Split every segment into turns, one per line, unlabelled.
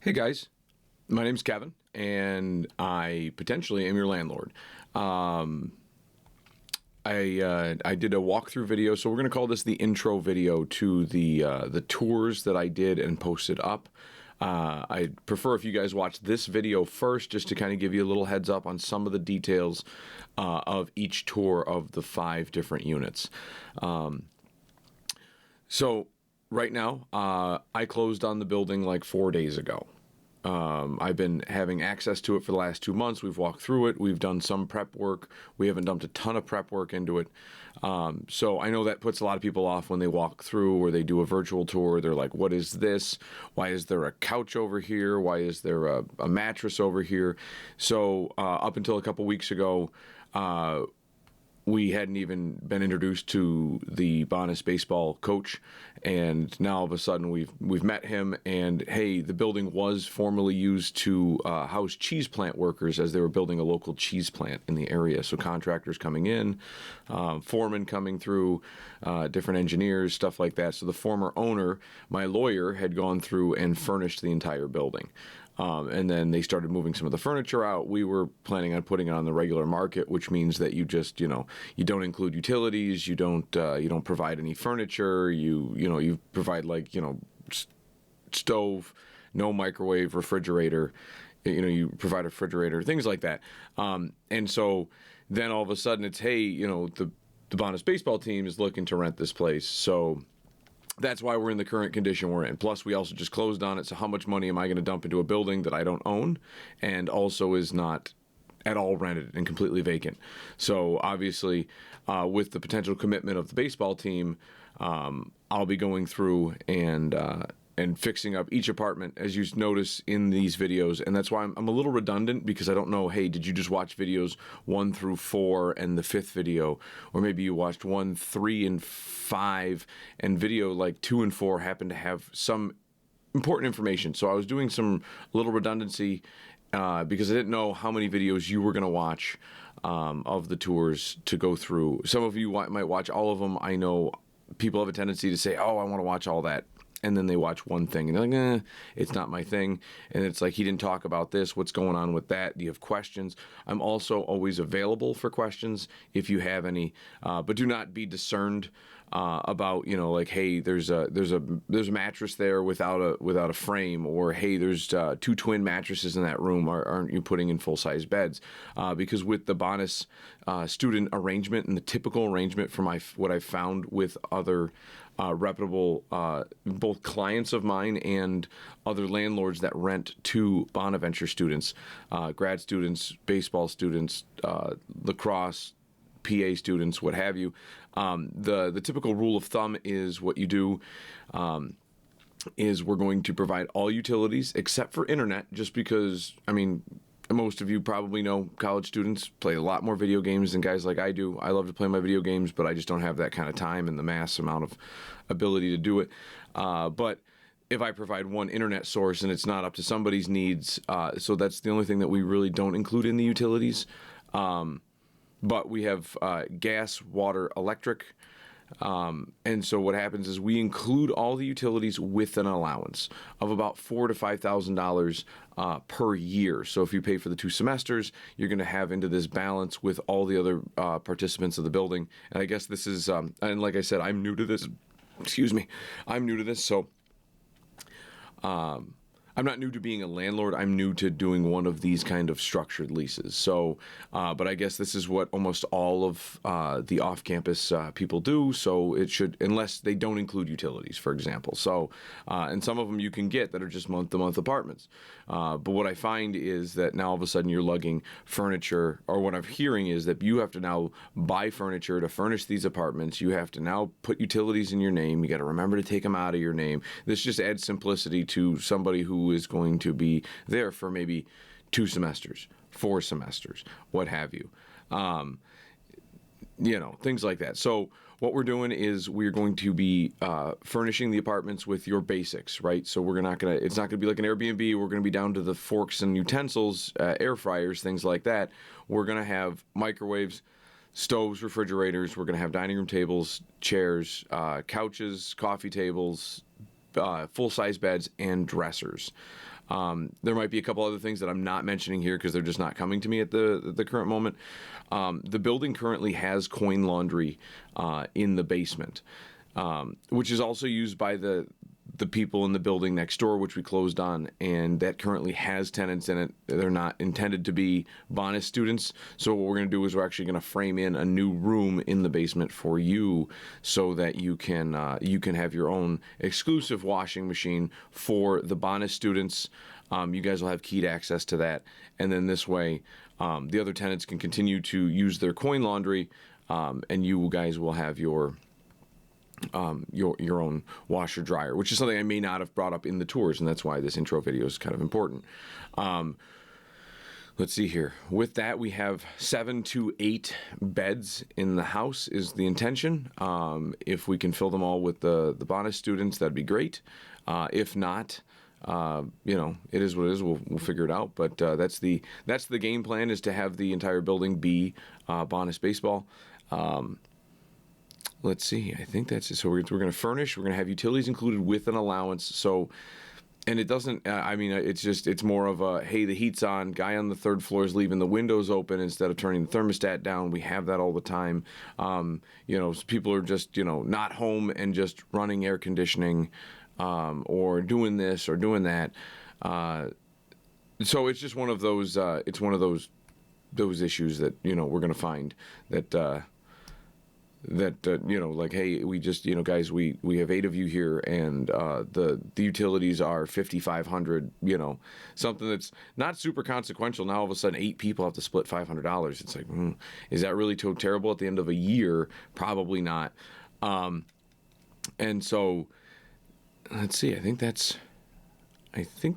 Hey guys, my name's Kevin, and I potentially am your landlord. I did a walkthrough video, so we're going to call this the intro video to the tours that I did and posted up. I'd prefer if you guys watch this video first, just to kind of give you a little heads up on some of the details of each tour of the 5 different units. So right now, I closed on the building like 4 days ago. I've been having access to it for the last 2 months. We've walked through it. We've done some prep work. We haven't dumped a ton of prep work into it. So I know that puts a lot of people off when they walk through or they do a virtual tour. They're like, what is this? Why is there a couch over here? Why is there a mattress over here? So up until a couple weeks ago, we hadn't even been introduced to the Bonas baseball coach, and now all of a sudden we've met him. And hey, the building was formerly used to house cheese plant workers as they were building a local cheese plant in the area. So contractors coming in, foremen coming through, different engineers, stuff like that. So the former owner, my lawyer, had gone through and furnished the entire building. And then they started moving some of the furniture out. We were planning on putting it on the regular market, which means that you just, you don't include utilities, you don't provide any furniture, you provide stove, no microwave, refrigerator, you provide a refrigerator, things like that. And so then all of a sudden it's, hey, the Bonas baseball team is looking to rent this place. So that's why we're in the current condition we're in. Plus, we also just closed on it, so how much money am I going to dump into a building that I don't own and also is not at all rented and completely vacant? So obviously, with the potential commitment of the baseball team, I'll be going through and fixing up each apartment, as you notice in these videos. And that's why I'm a little redundant, because I don't know, hey, did you just watch videos 1 through 4 and the 5th video? Or maybe you watched 1, 3, and 5, and video like 2 and 4 happened to have some important information. So I was doing some little redundancy because I didn't know how many videos you were going to watch of the tours to go through. Some of you might watch all of them. I know people have a tendency to say, oh, I want to watch all that. And then they watch one thing and they're like, it's not my thing. And it's like, he didn't talk about this. What's going on with that? Do you have questions? I'm also always available for questions if you have any, but do not be discerned about, like, hey, there's a mattress there without a frame, or hey, there's 2 twin mattresses in that room. Aren't you putting in full-size beds? Because with the Bonas student arrangement and the typical arrangement for what I've found with other reputable both clients of mine and other landlords that rent to Bonaventure students, grad students, baseball students, lacrosse, PA students, what have you. The typical rule of thumb is what you do is we're going to provide all utilities except for internet, just because, most of you probably know college students play a lot more video games than guys like I do. I love to play my video games, but I just don't have that kind of time and the mass amount of ability to do it. But if I provide one internet source and it's not up to somebody's needs, so that's the only thing that we really don't include in the utilities. But we have gas, water, electric. And so what happens is we include all the utilities with an allowance of about $4,000 to $5,000 per year. So if you pay for the 2 semesters, you're going to have into this balance with all the other participants of the building. And I guess this is, and like I said, I'm new to this. Excuse me, I'm new to this. So I'm not new to being a landlord. I'm new to doing one of these kind of structured leases. So, but I guess this is what almost all of the off-campus people do. So it should, unless they don't include utilities, for example. So, and some of them you can get that are just month-to-month apartments. But what I find is that now all of a sudden you're lugging furniture, or what I'm hearing is that you have to now buy furniture to furnish these apartments. You have to now put utilities in your name. You got to remember to take them out of your name. This just adds simplicity to somebody who is going to be there for maybe 2 semesters, 4 semesters, what have you. Things like that. So what we're doing is we're going to be furnishing the apartments with your basics, right? So it's not going to be like an Airbnb. We're going to be down to the forks and utensils, air fryers, things like that. We're going to have microwaves, stoves, refrigerators. We're going to have dining room tables, chairs, couches, coffee tables, full-size beds and dressers. There might be a couple other things that I'm not mentioning here because they're just not coming to me at the current moment. The building currently has coin laundry in the basement, which is also used by the people in the building next door, which we closed on, and that currently has tenants in it. They're not intended to be Bonas students. So what we're going to do is we're actually going to frame in a new room in the basement for you, so that you can have your own exclusive washing machine for the Bonas students. You guys will have keyed access to that, and then this way, the other tenants can continue to use their coin laundry, and you guys will have your own washer dryer, which is something I may not have brought up in the tours, and that's why this intro video is kind of important. Let's see here. With that, we have 7 to 8 beds in the house is the intention. If we can fill them all with the Bonas students, that'd be great. If not, it is what it is. We'll figure it out. But that's the game plan, is to have the entire building be Bonas baseball. Let's see. I think that's it. So we're going to furnish. We're going to have utilities included with an allowance. So, and it doesn't. It's more of a, hey, the heat's on. Guy on the third floor is leaving the windows open instead of turning the thermostat down. We have that all the time. So people are just not home and just running air conditioning, or doing this or doing that. So it's just one of those. It's one of those issues that we're going to find that. Like, hey, we just, guys, we have 8 of you here, and the utilities are $5,500, something that's not super consequential. Now all of a sudden 8 people have to split $500. It's like, is that really too terrible at the end of a year? Probably not. And so let's see, I think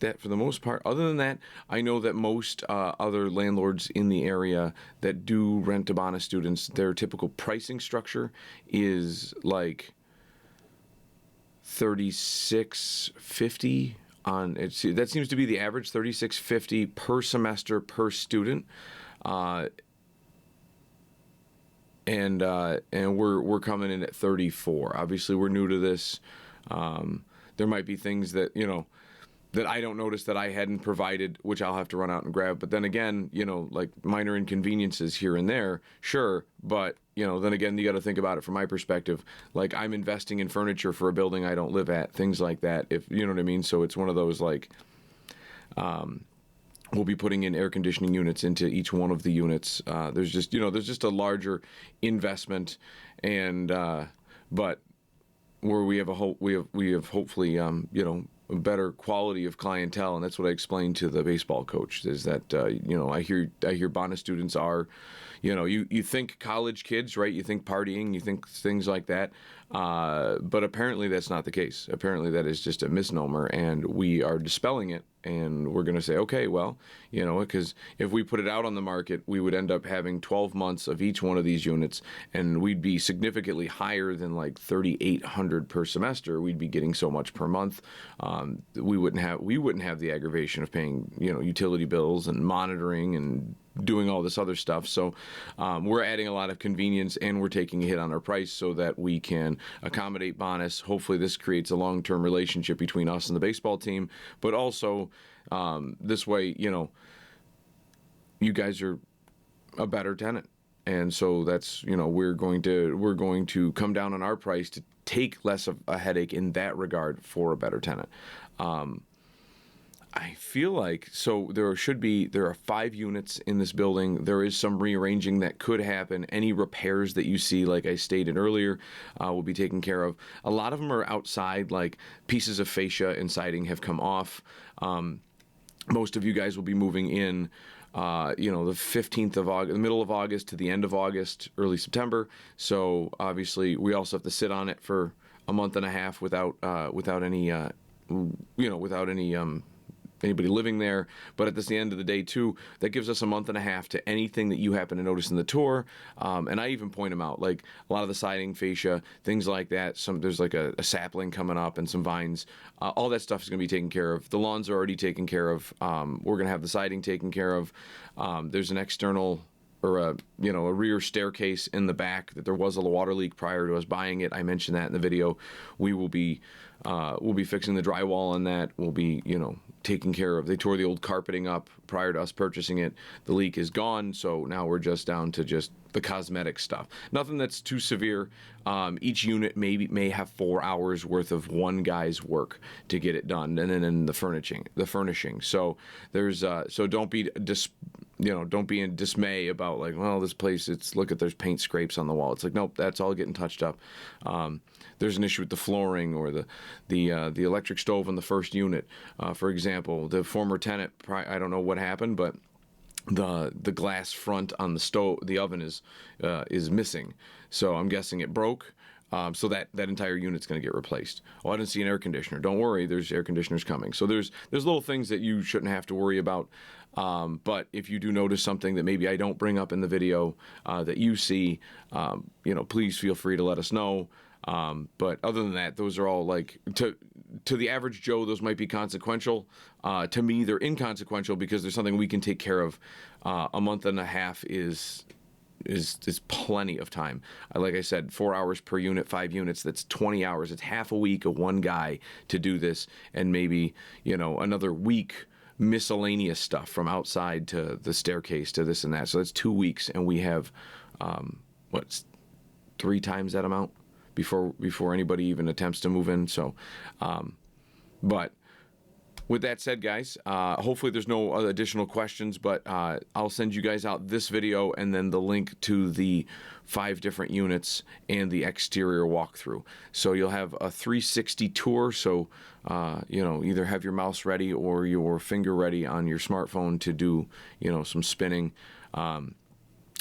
that for the most part, other than that, I know that most other landlords in the area that do rent to Bonas students, their typical pricing structure is like $36.50 on it. That seems to be the average, $36.50 per semester per student, and we're coming in at $34. Obviously, we're new to this. There might be things that that I don't notice that I hadn't provided, which I'll have to run out and grab. But then again, like minor inconveniences here and there, sure. But, then again, you got to think about it from my perspective. Like, I'm investing in furniture for a building I don't live at, things like that, if you know what I mean. So it's one of those, like, we'll be putting in air conditioning units into each one of the units. There's just a larger investment, and but where we have hopefully a better quality of clientele, and that's what I explained to the baseball coach, is that I hear Bonas students are, you think college kids, right? You think partying, you think things like that, but apparently that's not the case. Apparently that is just a misnomer, and we are dispelling it. And we're going to say, okay, well, because if we put it out on the market, we would end up having 12 months of each one of these units, and we'd be significantly higher than like $3,800 per semester. We'd be getting so much per month. We wouldn't have the aggravation of paying, utility bills and monitoring and doing all this other stuff. So we're adding a lot of convenience, and we're taking a hit on our price so that we can accommodate Bonas. Hopefully this creates a long-term relationship between us and the baseball team, but also this way, you guys are a better tenant. And so that's, we're going to come down on our price to take less of a headache in that regard for a better tenant. I feel like, so there are 5 units in this building. There is some rearranging that could happen. Any repairs that you see, like I stated earlier, will be taken care of. A lot of them are outside, like pieces of fascia and siding have come off. Most of you guys will be moving in, the 15th of August, the middle of August to the end of August, early September. So obviously we also have to sit on it for a month and a half without any anybody living there. But at the end of the day too, that gives us a month and a half to anything that you happen to notice in the tour. And I even point them out, like a lot of the siding, fascia, things like that. There's like a sapling coming up and some vines. All that stuff is going to be taken care of. The lawns are already taken care of. We're going to have the siding taken care of. There's an external or a a rear staircase in the back, that there was a water leak prior to us buying it. I mentioned that in the video. We'll be fixing the drywall on that. We'll be taking care of. They tore the old carpeting up prior to us purchasing it. The leak is gone, so now we're just down to just the cosmetic stuff. Nothing that's too severe. Each unit may have 4 hours worth of one guy's work to get it done, and then the furnishing. So there's so don't be don't be in dismay about like, well, this place, look at there's paint scrapes on the wall. It's like, nope, that's all getting touched up. There's an issue with the flooring or the electric stove in the first unit, for example. The former tenant, I don't know what happened, but the glass front on the stove, the oven is missing. So I'm guessing it broke. So that entire unit's going to get replaced. Oh, I didn't see an air conditioner. Don't worry, there's air conditioners coming. So there's little things that you shouldn't have to worry about. But if you do notice something that maybe I don't bring up in the video that you see, please feel free to let us know. But other than that, those are all like, to the average Joe, those might be consequential. To me, they're inconsequential because there's something we can take care of. A month and a half is plenty of time. Like I said, 4 hours per unit, 5 units, that's 20 hours. It's half a week of one guy to do this, and maybe, another week miscellaneous stuff from outside to the staircase to this and that. So that's 2 weeks, and we have, 3 times that amount before anybody even attempts to move in. So, but with that said, guys, hopefully there's no other additional questions, but I'll send you guys out this video and then the link to the 5 different units and the exterior walkthrough. So you'll have a 360 tour, so either have your mouse ready or your finger ready on your smartphone to do some spinning.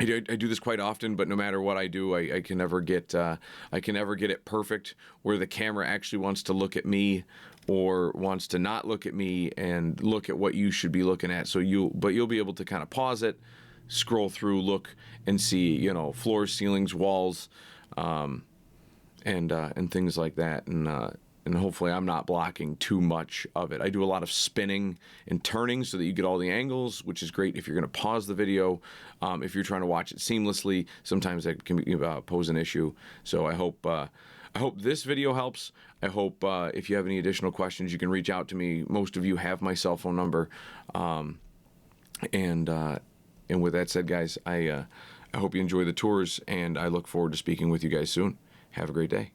I do this quite often, but no matter what I do, I can never get it perfect where the camera actually wants to look at me or wants to not look at me and look at what you should be looking at. So you'll be able to kind of pause it, scroll through, look, and see floors, ceilings, walls, and things like that. And hopefully I'm not blocking too much of it. I do a lot of spinning and turning so that you get all the angles, which is great if you're going to pause the video. If you're trying to watch it seamlessly, sometimes that can pose an issue. So I hope this video helps. I hope if you have any additional questions, you can reach out to me. Most of you have my cell phone number. And with that said, guys, I hope you enjoy the tours, and I look forward to speaking with you guys soon. Have a great day.